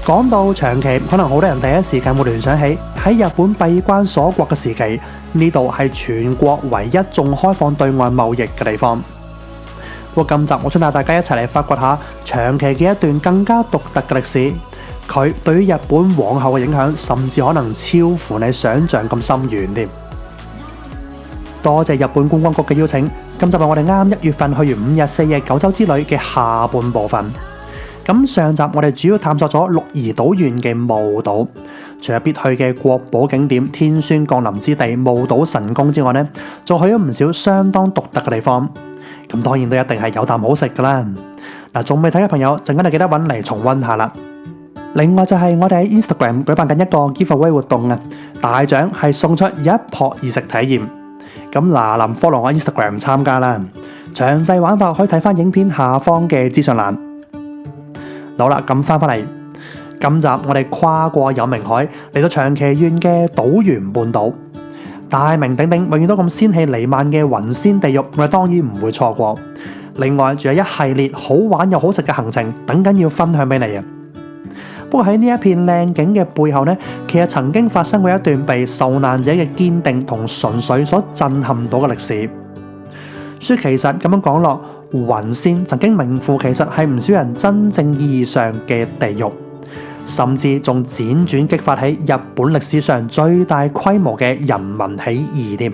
講到長崎，可能好多人第一時間會聯想起喺日本閉關鎖國嘅時期，呢度係全國唯一仲開放對外貿易嘅地方。不過今集我想帶大家一齊嚟發掘下長崎嘅一段更加獨特嘅歷史，佢對於日本往後嘅影響，甚至可能超乎你想象咁深遠添。多謝日本觀光局嘅邀請，今集係我哋啱1月份去完5日4夜9州之旅嘅下半部分。咁上集我哋主要探索咗鹿兒島縣嘅霧島，除咗必去嘅國寶景點天孫降臨之地霧島神宮之外呢，仲去咗唔少相當獨特嘅地方。咁當然都一定係有啖好食噶啦。嗱，仲未睇嘅朋友，陣間就記得搵嚟重溫下啦。另外就係我哋喺 Instagram 舉辦緊一個 giveaway 活動啊，大獎係送出一泊二食體驗。咁嗱臨 follow 我 Instagram 參加啦，詳細玩法可以睇翻影片下方嘅資訊欄。好啦，咁翻嚟，今集我哋跨過有明海嚟到長崎縣嘅島原半島，大名鼎鼎永遠都咁仙氣彌漫嘅雲仙地獄，我哋當然唔會錯過。另外仲有一系列好玩又好食嘅行程等緊要分享俾你啊！不過喺呢一片靚景嘅背後呢，其實曾經發生過一段被受難者嘅堅定同純粹所震撼到嘅歷史。所以其實咁樣講落，雲仙曾經名副其實係唔少人真正意義上嘅地獄，甚至仲輾轉激發起日本歷史上最大規模嘅人民起義添。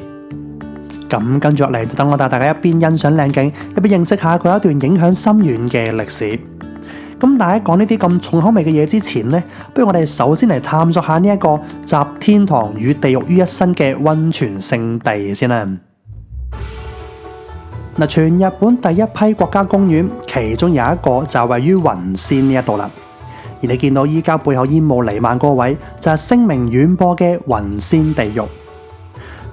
咁跟住落嚟就等我帶大家一邊欣賞靚景，一邊認識下佢一段影響深遠嘅歷史。咁大家講呢啲咁重口味嘅嘢之前呢，不如我哋首先嚟探索下呢一個集天堂與地獄於一身嘅溫泉聖地先啦。嗱，全日本第一批國家公園，其中有一個就位於雲仙呢一度啦。而你見到依家背後煙霧彌漫嗰個位，就係聲名遠播嘅雲仙地獄。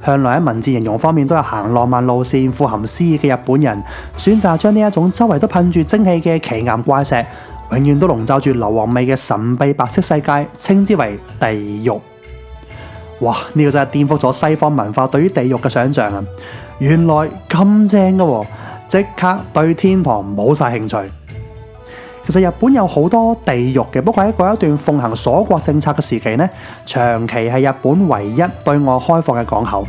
向來喺文字形容方面都有行浪漫路線、富含詩意嘅日本人，選擇將呢一種周圍都噴住蒸汽嘅奇岩怪石，永遠都籠罩住硫磺味嘅神秘白色世界，稱之為地獄。哇！呢個真係顛覆咗西方文化對於地獄嘅想象啊！原來咁正㗎，即刻對天堂冇晒興趣。其實日本有好多地獄嘅，不過喺嗰一段奉行鎖國政策嘅時期呢，長崎係日本唯一對外開放嘅港口。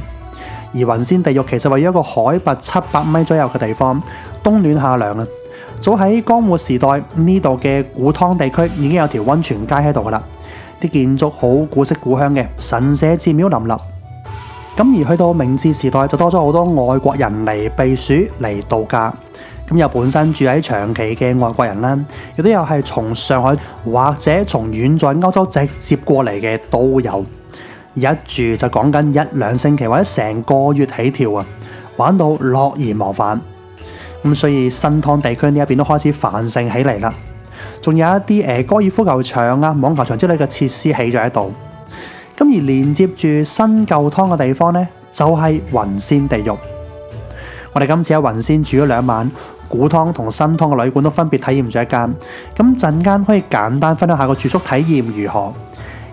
而雲仙地獄其實位於一個海拔700米左右嘅地方，冬暖夏涼啊！早喺江戶時代，呢度嘅古湯地區已經有條溫泉街喺度噶啦，啲建築好古色古香嘅，神社寺廟林立。咁而去到明治時代就多咗好多外國人嚟避暑嚟度假。咁有本身住喺長崎嘅外國人啦，亦都有係從上海或者從遠在歐洲直接過嚟嘅都有。而一住就講緊1-2星期或者成個月起跳啊，玩到樂而忘返。咁所以新湯地區呢一邊都開始繁盛起嚟啦，仲有一啲高爾夫球場啊、網球場之類嘅設施起咗喺度。咁而連接住新舊湯嘅地方呢，就係雲仙地獄。我哋今次喺雲仙住咗2晚，古湯同新湯嘅旅館都分別體驗咗一間。咁陣間可以簡單分享下個住宿體驗如何。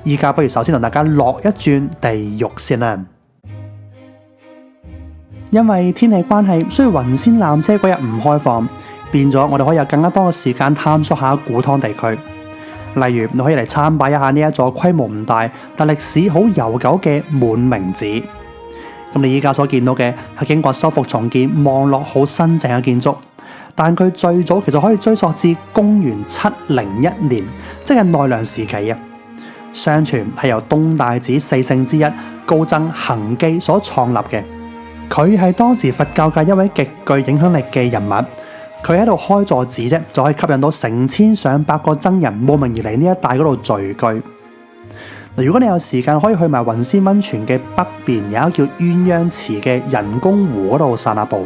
依家不如首先同大家落一轉地獄先啦。因為天氣關係，所以雲仙纜車嗰日唔開放，變咗我哋可以有更加多嘅時間探索下古湯地區。例如你可以嚟參拜一下呢一座規模唔大但歷史好悠久嘅滿明寺。咁你依家所見到嘅係經過修復重建，望落好新淨嘅建築，但佢最早其實可以追溯至公元701年，即係奈良時期啊。相傳係由東大寺4聖之一高僧行基所創立嘅。佢係當時佛教界一位極具影響力嘅人物，佢喺度開座寺啫，就可以吸引到成千上百個僧人慕名而嚟呢一帶嗰度聚居。如果你有時間，可以去埋雲仙溫泉嘅北邊有一個叫鴛鴦池嘅人工湖嗰度散下步。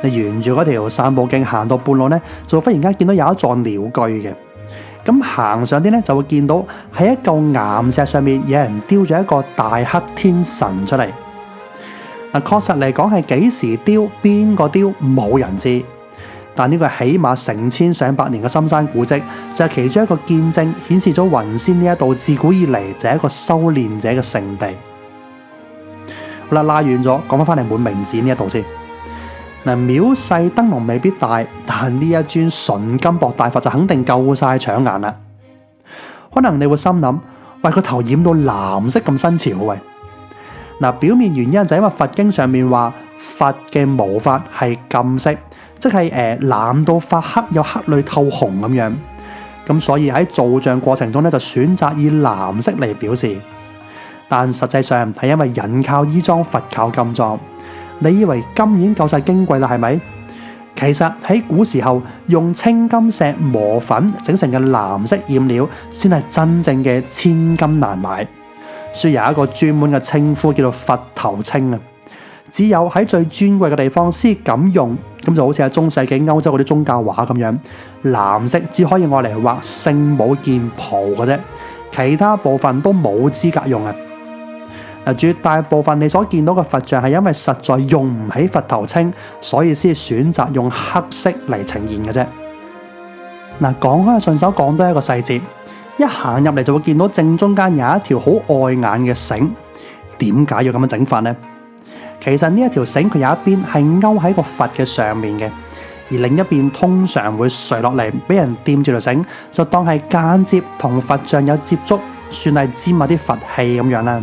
你沿住嗰條散步徑行到半路呢，就會忽然間見到有一座鳥居嘅。咁行上啲呢，就會見到喺一嚿岩石上面有人雕咗一個大黑天神出嚟。確實嚟講係幾時雕，邊個雕冇人知，但呢個起碼成千上百年嘅深山古蹟就係其中一個見證，顯示咗雲仙呢一度自古以嚟就係一個修煉者嘅聖地。好啦，拉遠咗，講翻嚟滿明寺呢一度先。廟細燈籠未必大，但呢一尊純金箔大佛就肯定夠晒搶眼啦。可能你會心諗，喂，個頭染到藍色咁新潮喂。嗱，表面原因就係因為佛經上面話佛嘅毛髮係禁色，即係藍到發黑，有黑裏透紅咁樣。咁所以喺造像過程中咧，就選擇以藍色嚟表示。但實際上係因為人靠衣裝，佛靠金裝。你以為金已經夠晒矜貴啦，係咪？其實喺古時候用青金石磨粉整成嘅藍色染料，先係真正嘅千金難買。所以有一個專門嘅稱呼叫做佛頭青啊。只有喺最尊貴嘅地方先敢用，咁就好似喺中世紀歐洲嗰啲宗教畫咁樣，藍色只可以用嚟畫聖母件袍嘅啫，其他部分都冇資格用啊。絕大部分你所見到嘅佛像係因為實在用唔起佛頭青，所以先選擇用黑色嚟呈現嘅啫。嗱，講開順手講多一個細節，一行入嚟就會見到正中間有一條好礙眼嘅繩。點解要咁樣整法呢？其實呢一條繩佢有一邊係勾喺個佛嘅上面嘅，而另一邊通常會垂落嚟，俾人掂住條繩，就當係間接同佛像有接觸，算係沾下啲佛氣咁樣啦。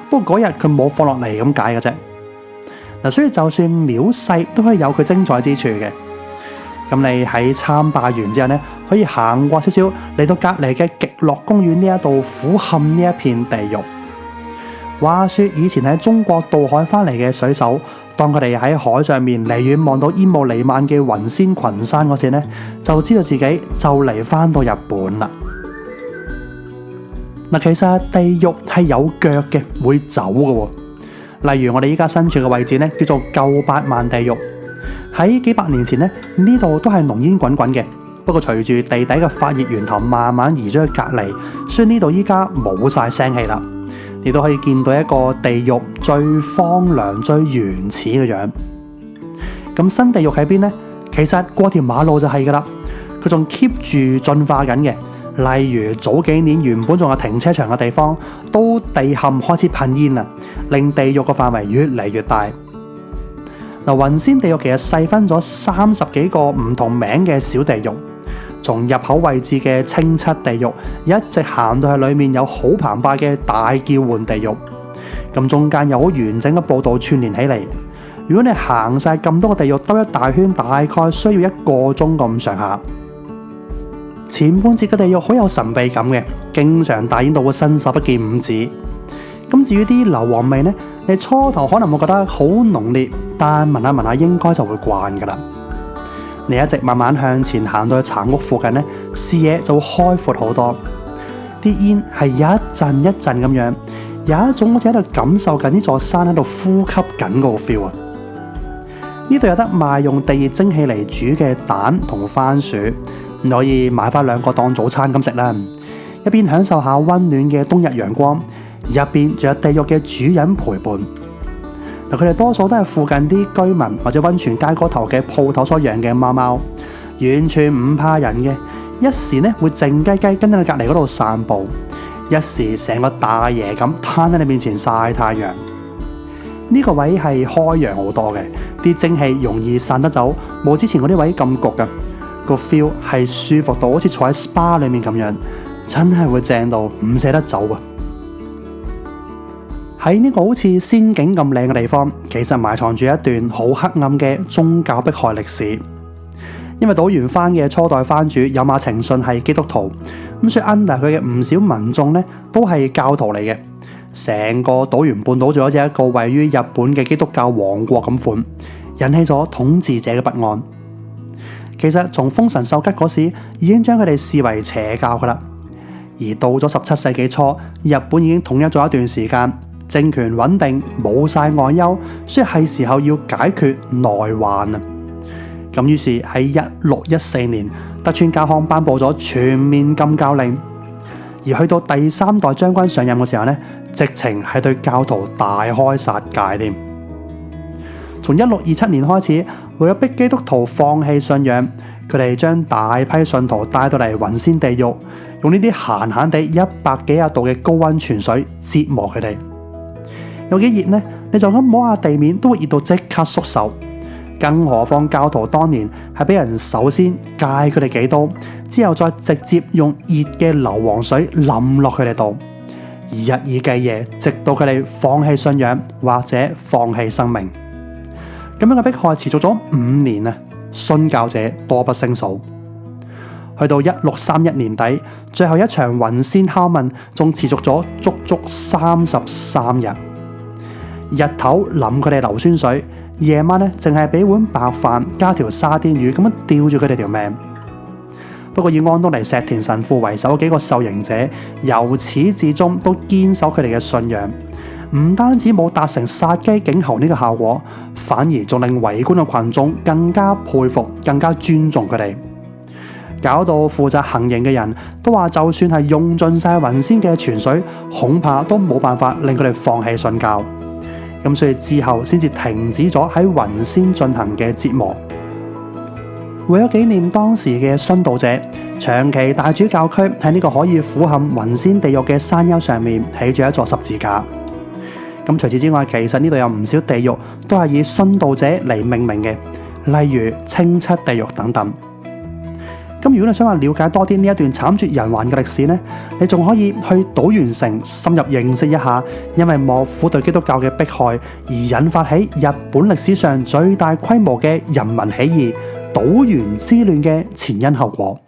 不過嗰日佢冇放落嚟咁解嘅啫。嗱，所以就算廟細都可以有佢精彩之處嘅。咁你喺參拜完之後呢，可以行過少少嚟到隔離嘅極樂公園呢一度俯瞰呢一片地獄。話說以前喺中國渡海翻嚟嘅水手，當佢哋喺海上面離遠望到煙霧彌漫嘅雲仙群山嗰時呢，就知道自己就嚟翻到日本啦。嗱，其實地獄係有腳嘅，會走嘅。例如我哋依家身處嘅位置呢，叫做舊八萬地獄。喺幾百年前呢，呢度都係濃煙滾滾嘅。不過隨住地底嘅發熱源頭慢慢移咗去隔離，所以呢度依家冇晒聲氣啦。你都可以見到一個地獄最荒涼、最原始嘅樣。咁新地獄喺邊呢？其實過條馬路就係噶啦，佢仲 keep 住進化緊嘅。例如早幾年原本仲有停車場嘅地方，都地陷開始噴煙啦，令地獄嘅範圍越嚟越大。嗱，雲仙地獄其實細分咗30幾個唔同名嘅小地獄，從入口位置嘅清七地獄，一直行到去裏面有好澎湃嘅大叫喚地獄。咁中間有好完整嘅步道串聯起嚟。如果你行晒咁多個地獄兜一大圈，大概需要1個鐘咁上下。前半節嘅地獄好有神秘感嘅，經常大煙到會伸手不見五指。咁至於啲硫磺味呢，你初頭可能會覺得好濃烈，但聞下聞下應該就會慣噶啦。你一直慢慢向前行到去殘屋附近呢，視野就會開闊好多。啲煙係一陣一陣咁樣，有一種好似喺度感受緊呢座山喺度呼吸緊嗰個 feel 啊！呢度有得賣用地熱蒸汽嚟煮嘅蛋同番薯。可以買翻2個當早餐咁食啦，一邊享受下溫暖嘅冬日陽光，而一邊仲有地獄嘅主人陪伴。嗱，佢哋多數都係附近啲居民或者溫泉街嗰頭嘅鋪頭所養嘅貓貓，完全唔怕人嘅。一時呢會靜雞雞跟喺你隔離嗰度散步，一時成個大爺咁攤喺你面前曬太陽。呢個位係開陽好多嘅，啲蒸氣容易散得走，冇之前嗰啲位咁焗噶。個 feel 係舒服到好似坐喺 SPA 裏面咁樣，真係會正到唔捨得走啊！喺呢個好似仙境咁靚嘅地方，其實埋藏住一段好黑暗嘅宗教迫害歷史。因為島原番嘅初代番主有馬晴信係基督徒，咁所以 under 佢嘅唔少民眾呢都係教徒嚟嘅。成個島原半島就好似一個位於日本嘅基督教王國咁款，引起咗統治者嘅不安。其實從豐臣秀吉嗰時已經將佢哋視為邪教噶啦，而到咗17世紀初，日本已經統一咗一段時間，政權穩定，冇晒外憂，所以係時候要解決內患啊！咁於是喺1614年，德川家康頒布咗全面禁教令，而去到第3代將軍上任嘅時候呢，直情係對教徒大開殺戒添。從1627年開始，為咗逼基督徒放棄信仰，佢哋將大批信徒帶到嚟雲仙地獄，用呢啲閒閒地100幾廿度嘅高溫泉水折磨佢哋。有幾熱呢？你就咁摸下地面都會熱到即刻縮手。更何況教徒當年係俾人首先戒佢哋幾刀，之後再直接用熱嘅硫磺水淋落佢哋度，日以繼夜，直到佢哋放棄信仰或者放棄生命。咁樣嘅迫害持續咗5年啊，殉教者多不勝數。去到1631年底，最後一場雲仙拷問仲持續咗足足33日。日頭淋佢哋硫酸水，夜晚呢淨係俾碗白飯加條沙甸魚咁樣吊住佢哋條命。不過以安東尼石田神父為首嘅幾個受刑者，由始至終都堅守佢哋嘅信仰，唔單止冇達成殺雞儆猴呢個效果，反而仲令圍觀嘅群眾更加佩服、更加尊重佢哋。搞到負責行刑嘅人都話，就算係用盡晒雲仙嘅泉水，恐怕都冇辦法令佢哋放棄信教。咁所以之後先至停止咗喺雲仙進行嘅折磨。為咗紀念當時嘅殉道者，長期大主教區喺呢個可以俯瞰雲仙地獄嘅山丘上面起咗一座十字架。咁除此之外，其實呢度有唔少地獄都係以殉道者嚟命名嘅，例如清七地獄等等。咁如果你想話了解多啲呢一段慘絕人寰嘅歷史呢，你仲可以去島原城深入認識一下，因為幕府對基督教嘅迫害而引發起日本歷史上最大規模嘅人民起義島原之亂嘅前因後果。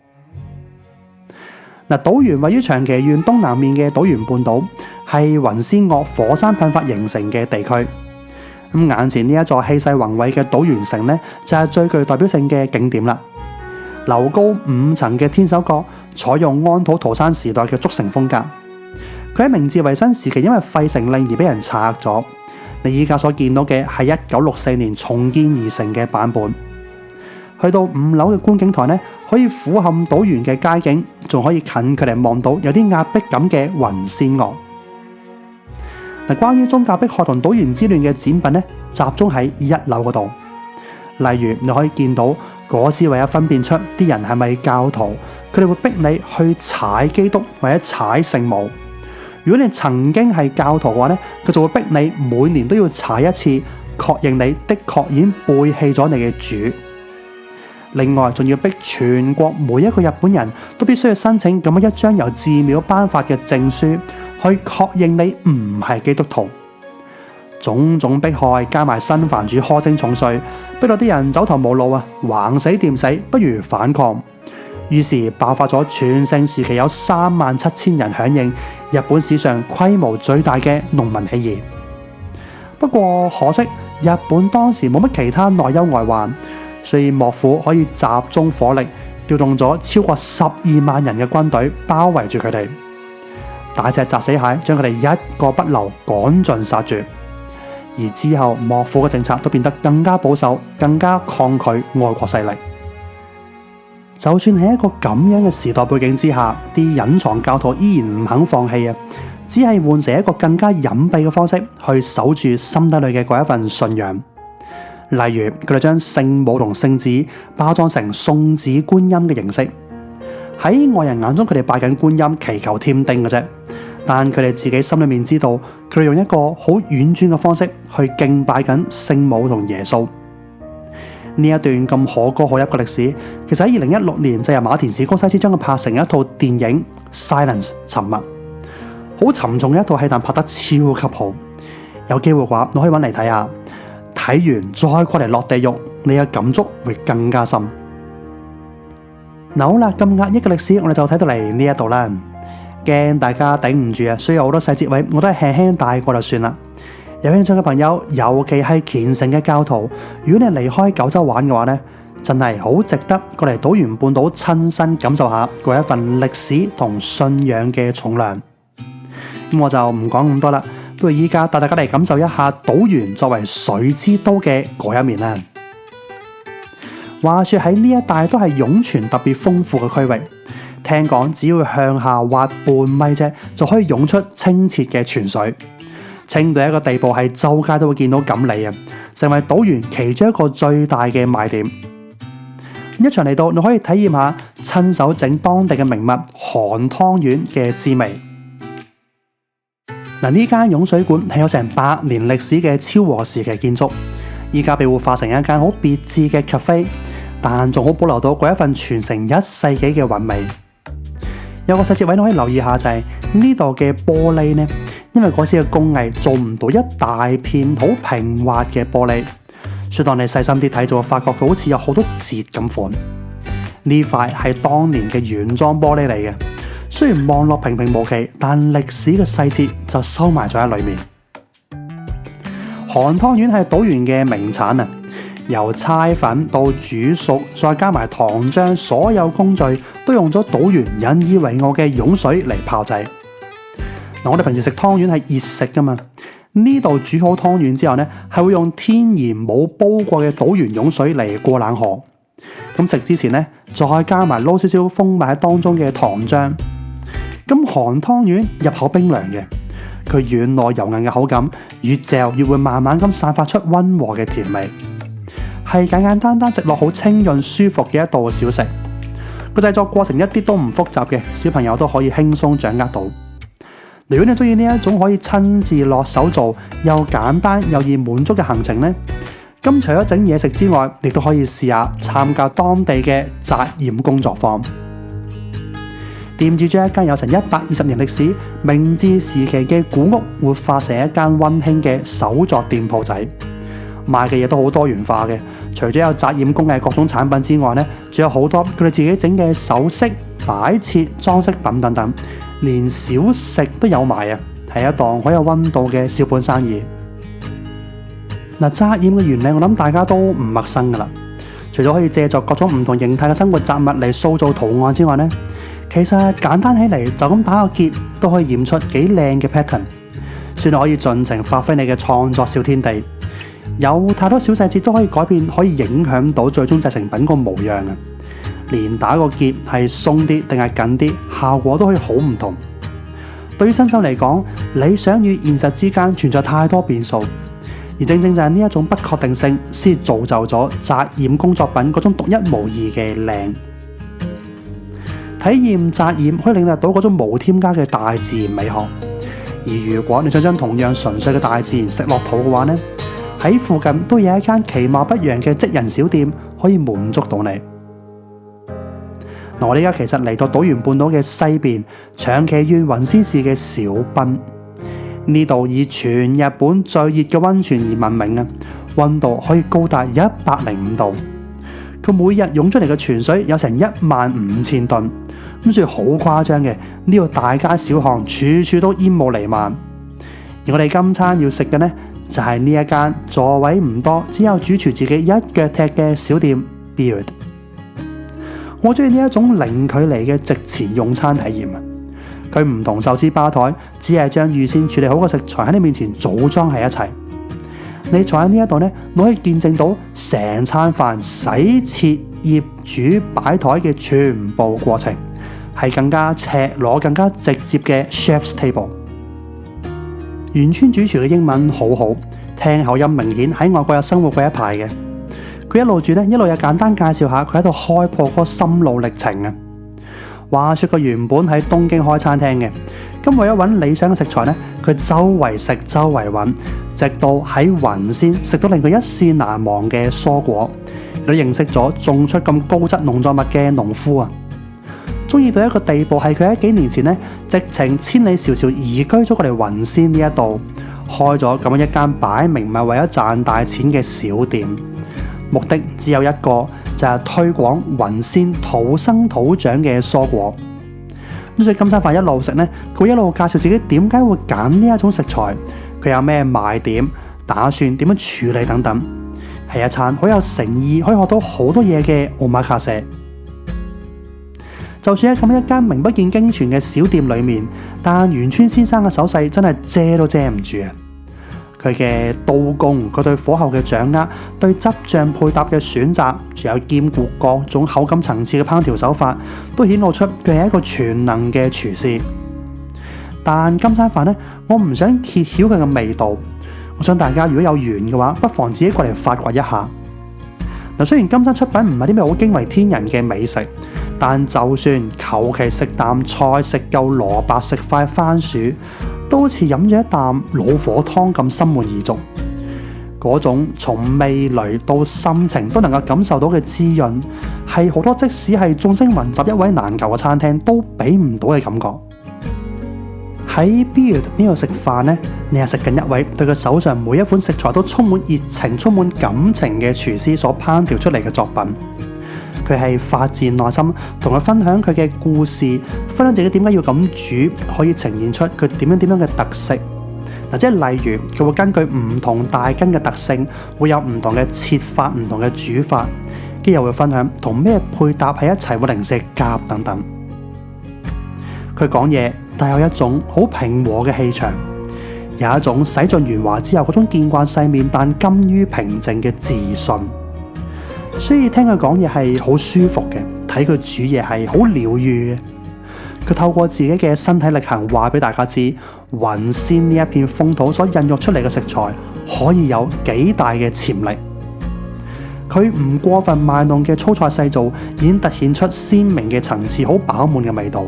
島原位於長崎縣東南面嘅島原半島，係雲仙岳火山噴發形成嘅地區。眼前呢一座氣勢宏偉嘅島原城呢，就係最具代表性嘅景點啦。樓高5層嘅天守閣，採用安土桃山時代嘅築城風格。佢喺明治維新時期因為廢城令而俾人拆咗。你依家所見到嘅係1964年重建而成嘅版本。去到5樓嘅觀景台呢，可以俯瞰島原嘅街景，仲可以近距離望到有啲壓迫感嘅雲仙岳。關於宗教迫害同島原之亂嘅展品呢，集中喺1樓嗰度。例如你可以見到嗰時為咗分辨出啲人係咪教徒，佢哋會逼你去踩基督或者踩聖母。如果你曾經係教徒嘅話呢，佢就會逼你每年都要踩一次，確認你的確已經背棄咗你嘅主。另外仲要逼全國每一個日本人都必須要申請咁樣一張由寺廟頒發嘅證書，去確認你唔係基督徒。種種迫害加埋新藩主苛徵重稅，逼到啲人走投無路啊，橫死掂死不如反抗。於是爆發咗全盛時期有37000人響應，日本史上規模最大嘅農民起義。不過可惜日本當時冇乜其他內憂外患，所以幕府可以集中火力，調動咗超過12萬人嘅軍隊包圍住佢哋，大石砸死蟹，將佢哋一個不留趕盡殺絕。而之後幕府嘅政策都變得更加保守，更加抗拒外國勢力。就算喺一個咁樣嘅時代背景之下，啲隱藏教徒依然唔肯放棄啊，只係換成一個更加隱蔽嘅方式去守住心底裏嘅嗰一份信仰。例如佢哋將聖母同聖子包裝成送子觀音嘅形式，喺外人眼中佢哋拜緊觀音祈求添丁嘅啫。但佢哋自己心裏面知道，佢哋用一個好婉轉嘅方式去敬拜緊聖母同耶穌。呢一段咁可歌可泣嘅歷史，其實喺2016年就由馬田史高西斯將佢拍成一套電影《Silence》沉默，好沉重嘅一套戲，但拍得超級好。有機會嘅話，你可以揾嚟睇下，睇完再過嚟落地獄，你嘅感觸會更加深。好啦，咁壓抑嘅歷史，我哋就睇到嚟呢一度啦。驚大家頂唔住啊，所以有好多細節位我都係輕輕帶過就算啦。有興趣嘅朋友，尤其係虔誠嘅教徒，如果你離開九州玩嘅話呢，真係好值得過嚟島原半島親身感受下嗰一份歷史同信仰嘅重量。咁我就唔講咁多啦，不如依家帶大家嚟感受一下島原作為水之都嘅嗰一面啦。話說喺呢一帶都係湧泉特別豐富嘅區域。聽講只要向下挖半米啫，就可以湧出清澈嘅泉水，清到一個地步係周街都會見到錦鯉啊，成為島原其中一個最大嘅賣點。一場嚟到，你可以體驗下親手整當地嘅名物韓湯圓嘅滋味。呢間湧水館係有成100年歷史嘅昭和時期建築，依家被活化成一間好別緻嘅 cafe， 但仲好保留到嗰一份傳承1世紀嘅韻味。有個細節位你可以留意下就係呢度嘅玻璃呢，因為嗰時嘅工藝做唔到一大片好平滑嘅玻璃，所以當你細心啲睇就會發覺佢好似有好多節咁款。呢塊係當年嘅原裝玻璃嚟嘅，雖然望落平平無奇，但歷史嘅細節就收埋咗喺裏面。韓湯丸係島原嘅名產啊！由搓粉到煮熟，再加埋糖漿，所有工序都用咗島原引以為傲嘅湧水嚟炮製。我哋平時食湯圓係熱食噶嘛，呢度煮好湯圓之後呢，係會用天然冇煲過嘅島原湧水嚟過冷河。咁食之前呢，再加埋撈少少封埋喺當中嘅糖漿。咁韓湯圓入口冰涼嘅，佢軟糯油韌嘅口感，越嚼越會慢慢咁散發出溫和嘅甜味。係簡簡單單食落好清潤舒服嘅一道小食，個製作過程一啲都唔複雜嘅，小朋友都可以輕鬆掌握到。如果你中意呢一種可以親自落手做又簡單又易滿足嘅行程呢，咁除咗整嘢食之外，亦都可以試下參加當地嘅紮染工作坊。店主將一間有成120年歷史、明治時期嘅古屋活化成一間溫馨嘅手作店鋪仔，賣嘅嘢都好多元化嘅。除咗有紮染工藝各種產品之外呢，仲有好多佢哋自己整嘅首飾、擺設、裝飾品等等，連小食都有埋啊！係一檔好有溫度嘅小本生意。嗱，紮染嘅原理我諗大家都唔陌生噶啦。除咗可以借助各種唔同形態嘅生活雜物嚟塑造圖案之外呢，其實簡單起嚟就咁打個結都可以染出幾靚嘅 pattern， 算係可以盡情發揮你嘅創作小天地。有太多小細節都可以改變，可以影響到最終製成品個模樣啊！連打個結係鬆啲定係緊啲，效果都可以好唔同。對於新手嚟講，理想與現實之間存在太多變數，而正正就係呢一種不確定性，先造就咗紮染工作品嗰種獨一無二嘅靚。體驗紮染可以領略到嗰種無添加嘅大自然美學。而如果你想將同樣純粹嘅大自然食落肚嘅話呢，喺附近都有一間其貌不揚嘅職人小店可以滿足到你。我哋而家其實嚟到島原半島嘅西邊長崎縣雲仙市嘅小濱，呢度以全日本最熱嘅溫泉而聞名啊，溫度可以高達105度。佢每日湧出嚟嘅泉水有成15000噸，咁所以好誇張嘅。呢度大街小巷處處都煙霧彌漫。而我哋今餐要食嘅呢，就係呢一間座位唔多，只有主廚自己一腳踢嘅小店 Beard。 我中意呢一種零距離嘅席前用餐體驗啊！佢唔同壽司吧台，只係將預先處理好嘅食材喺你面前組裝喺一齊。你坐喺呢一度呢，你可以見證到成餐飯洗、切、醃、煮、擺台嘅全部過程，係更加赤裸、更加直接嘅 Chef's Table。原村主廚嘅英文好好，聽口音明顯喺外國有生活過一排嘅。佢一路住呢，一路有簡單介紹下佢喺度開鋪嗰個心路歷程啊。話說佢原本喺東京開餐廳嘅，咁為咗揾理想嘅食材呢，佢周圍食周圍揾，直到喺雲仙食到令佢一試難忘嘅蔬果，亦都認識咗種出咁高質農作物嘅農夫啊。中意到一個地步，係佢喺幾年前呢，直情千里迢迢移居咗過嚟雲仙呢一度，開咗咁樣一間擺明唔係為咗賺大錢嘅小店，目的只有一個，就係推廣雲仙土生土長嘅蔬果。咁所以今餐飯一路食呢，佢一路介紹自己點解會揀呢一種食材，佢有咩賣點，打算點樣處理等等，係一餐好有誠意，可以學到好多嘢嘅omakase。就算喺咁一間名不見經傳嘅小店裏面，但原村先生嘅手勢真係遮都遮唔住啊！佢嘅刀工，佢對火候嘅掌握，對汁醬配搭嘅選擇，仲有兼顧各種口感層次嘅烹調手法，都顯露出佢係一個全能嘅廚師。但今餐飯呢，我唔想揭曉佢嘅味道，我想大家如果有緣嘅話，不妨自己過嚟發掘一下。嗱，雖然今餐出品唔係啲咩好驚為天人嘅美食，但就算求其食啖菜、食夠蘿蔔、食塊番薯，都好似飲咗一啖老火湯咁心滿意足。嗰種從味蕾到心情都能夠感受到嘅滋潤，係好多即使係眾星雲集、一位難求嘅餐廳都俾唔到嘅感覺。喺 Beard 呢度食飯呢，你係食緊一位對佢手上每一款食材都充滿熱情、充滿感情嘅廚師所烹調出嚟嘅作品。佢係發自內心同佢分享佢嘅故事，分享自己點解要咁煮，可以呈現出佢點樣嘅特色。即係例如佢會根據唔同大羹嘅特性，會有唔同嘅切法、唔同嘅煮法，跟住又會分享同咩配搭喺一齊會零舍夾等等。佢講嘢帶有一種好平和嘅氣場，有一種洗盡鉛華之後嗰種見慣世面但甘於平靜嘅自信。所以聽佢講嘢係好舒服嘅，睇佢煮嘢係好療癒嘅。佢透過自己嘅身體力行話俾大家知，雲仙呢一片風土所孕育出嚟嘅食材可以有幾大嘅潛力。佢唔過分賣弄嘅粗菜細做，已經凸顯出鮮明嘅層次，好飽滿嘅味道。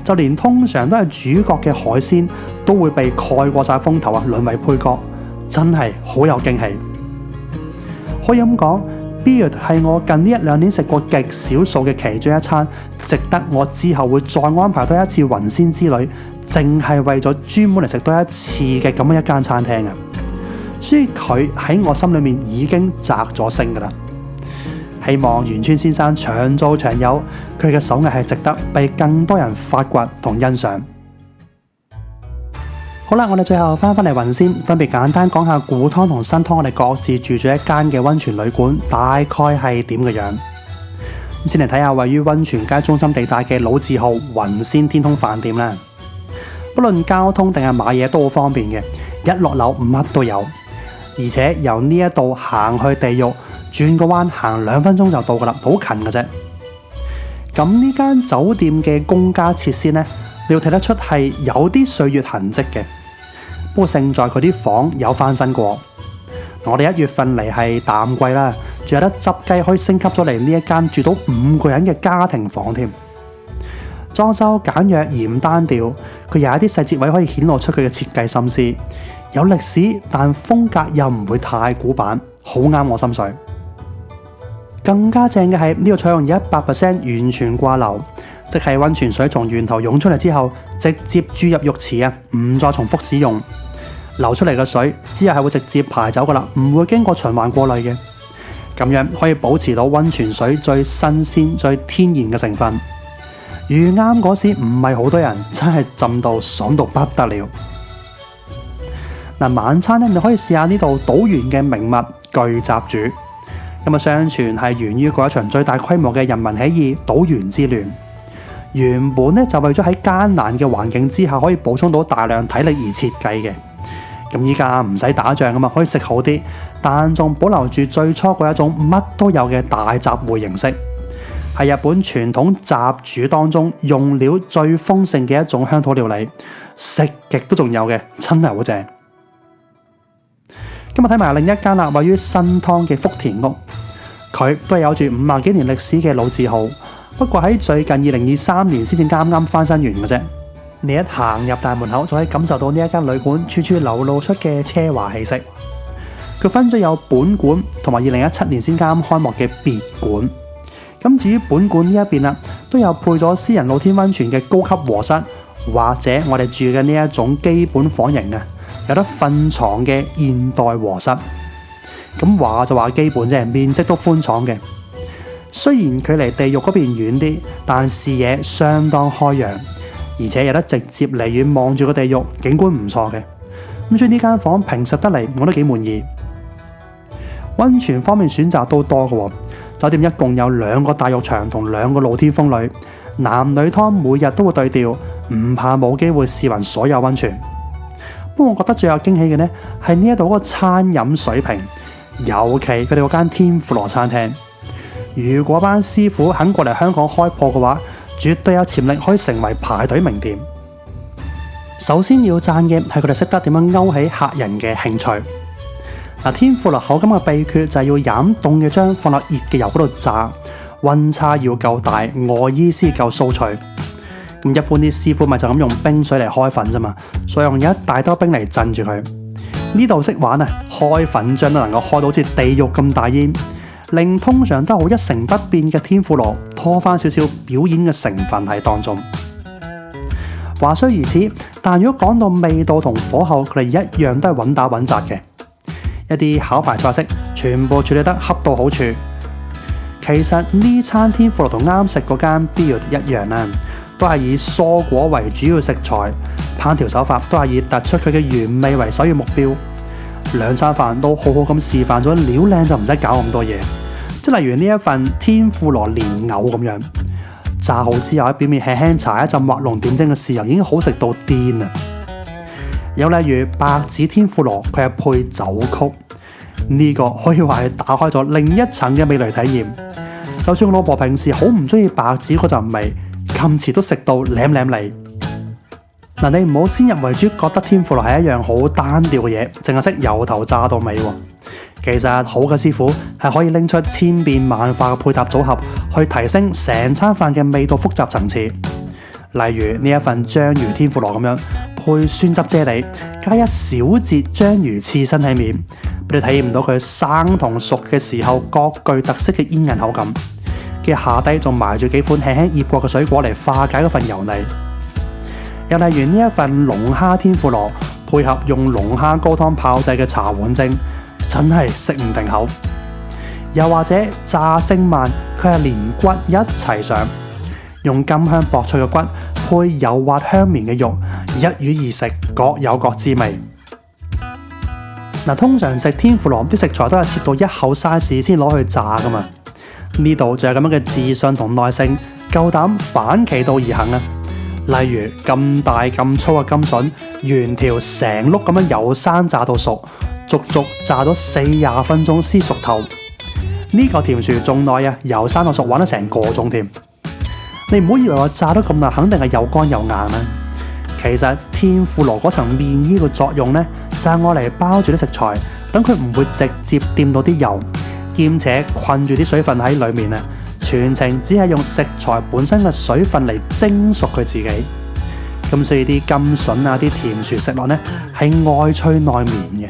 就連通常都係主角嘅海鮮，都會被蓋過晒風頭啊，淪為配角，真係好有驚喜。可以咁講，Beard 係我近呢一兩年食過極少數嘅其中一餐，值得我之後會再安排多一次雲仙之旅，淨係為咗專門嚟食多一次嘅咁樣一間餐廳啊！所以佢喺我心裏面已經擲咗星噶啦。希望元川先生長做長有，佢嘅手藝係值得被更多人發掘同欣賞。好啦，我哋最後翻嚟雲仙，分別簡單講下古湯同新湯，我哋各自住咗一間嘅溫泉旅館，大概係點嘅樣。先嚟睇下位於溫泉街中心地帶嘅老字號雲仙天空飯店啦。不論交通定係買嘢都好方便嘅，一落樓乜都有，而且由呢一度行去地獄，轉個彎行2分鐘就到噶啦，好近嘅啫。咁呢間酒店嘅公家設施呢，你要睇得出係有啲歲月痕跡嘅。不過勝在佢啲房有翻新過。我哋1月份嚟係淡季啦，仲有得執雞可以升級咗嚟呢一間住到5個人嘅家庭房添。裝修簡約而唔單調，佢有一啲細節位可以顯露出佢嘅設計心思，有歷史但風格又唔會太古板，好啱我心水。更加正嘅係呢個採用100% 完全掛流，即係溫泉水從源頭湧出嚟之後，直接注入浴池啊，唔再重複使用。流出嚟嘅水之後係會直接排走噶啦，唔會經過循環過濾嘅。咁樣可以保持到溫泉水最新鮮、最天然嘅成分。遇啱嗰時唔係好多人，真係浸到爽到不得了。晚餐咧，你可以試下呢度島原嘅名物巨雜煮。咁相傳係源於嗰一場最大規模嘅人民起義島原之亂。原本咧就為咗喺艱難嘅環境之下可以補充到大量體力而設計嘅。咁依家唔使打仗啊嘛，可以食好啲，但仲保留住最初嗰一種乜都有嘅大雜燴形式，係日本傳統雜煮當中用料最豐盛嘅一種鄉土料理，食極都仲有嘅，真係好正。今日睇埋另一間啦，位於新湯嘅福田屋，佢都係有住50幾年歷史嘅老字號，不過喺最近2023年先至啱啱翻新完嘅啫。你一行入大門口，就可以感受到呢一間旅館處處流露出嘅奢華氣息。佢分咗有本館同埋2017年先啱開幕嘅別館。咁至於本館呢一邊啦，都有配咗私人露天溫泉嘅高級和室，或者我哋住嘅呢一種基本房型啊，有得瞓床嘅現代和室。咁話就話基本啫，面積都寬敞嘅。雖然距離地獄嗰邊遠啲，但視野相當開揚，而且有得直接離遠望住個地獄，景觀唔錯嘅。咁所以呢間房平實得嚟，我都幾滿意。溫泉方面選擇都多嘅，酒店一共有2個大浴場同2個露天風呂，男女湯每日都會對調，唔怕冇機會試勻所有溫泉。不過我覺得最有驚喜嘅呢，係呢一度嗰個餐飲水平，尤其佢哋嗰間天婦羅餐廳。如果班師傅肯過嚟香港開鋪嘅話，絕對有潛力可以成為排隊名店。首先要讚嘅係佢哋識得點樣勾起客人嘅興趣。天婦羅口感嘅秘訣就係要飲凍嘅漿放落熱嘅油嗰度炸，溫差要夠大，外衣先夠酥脆。咁一般啲師傅咪就咁用冰水嚟開粉啫嘛，所以用一大兜冰嚟鎮住佢。呢度識玩啊，開粉漿都能夠開到好似地獄咁大煙，令通常都好一成不變嘅天婦羅拖翻少少表演嘅成分喺當中。話雖如此，但如果講到味道同火候，佢哋一樣都係穩打穩紮嘅。一啲考牌菜式全部處理得恰到好處。其實呢餐天婦羅同啱食嗰間 Build 一樣啦，都係以蔬果為主要食材，烹調手法都係以突出佢嘅原味為首要目標。兩餐飯都好好咁示範咗料靚就唔使搞咁多嘢，即係例如呢一份天婦羅蓮藕咁樣，炸好之後喺表面輕輕搽一陣畫龍點睛嘅豉油，已經好食到癲啦。有例如白子天婦羅，佢係配酒曲，呢個可以話係打開咗另一層嘅味蕾體驗。就算我老婆平時好唔中意白子嗰陣味，今次都食到舐舐脷。嗱，你唔好先入為主，覺得天婦羅係一樣好單調嘅嘢，淨係識由頭炸到尾。其實好嘅師傅係可以拎出千變萬化嘅配搭組合，去提升成餐飯嘅味道複雜層次。例如呢一份章魚天婦羅咁樣，配酸汁啫喱，加一小截章魚刺身喺面，俾你體驗到佢生同熟嘅時候各具特色嘅煙韌口感。嘅下低仲埋住幾款輕輕醃過嘅水果嚟化解嗰份油膩。又例如呢一份龍蝦天婦羅，配合用龍蝦高湯炮製嘅茶碗蒸，真係食唔定口。又或者炸星鰻，佢係連骨一齊上，用甘香薄脆嘅骨配柔滑香綿嘅肉，一魚二食，各有各滋味。通常食天婦羅啲食材都係切到一口 size 先攞去炸噶嘛。呢度就有咁樣嘅自信同耐性，夠膽反其道而行啊！例如咁大咁粗嘅甘筍，原條成碌咁樣由生炸到熟，足足炸咗40分鐘先熟透。呢個甜薯仲耐啊，由生到熟玩咗成個鐘添。你唔好以為我炸得咁耐，肯定係又乾又硬啦。其實天婦羅嗰層面衣嘅作用呢，就係愛嚟包住啲食材，等佢唔會直接掂到啲油。兼且困住啲水分喺裏面啊，全程只係用食材本身嘅水分嚟蒸熟佢自己。咁所以啲甘筍啊，啲甜薯食落呢係外脆內綿嘅。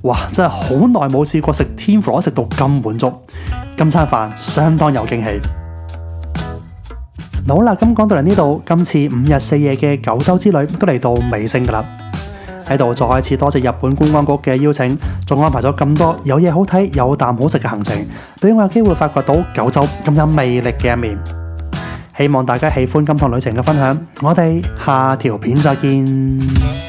哇，真係好耐冇試過食天婦羅食到咁滿足，今餐飯相當有驚喜。好啦，咁講到嚟呢度，今次5日4夜嘅九州之旅都嚟到尾聲噶啦。喺度再次多謝日本觀光局嘅邀請，仲安排咗咁多有嘢好睇、有啖好食嘅行程，俾我有機會發掘到九州咁有魅力嘅一面。希望大家喜歡今趟旅程嘅分享，我哋下條片再見。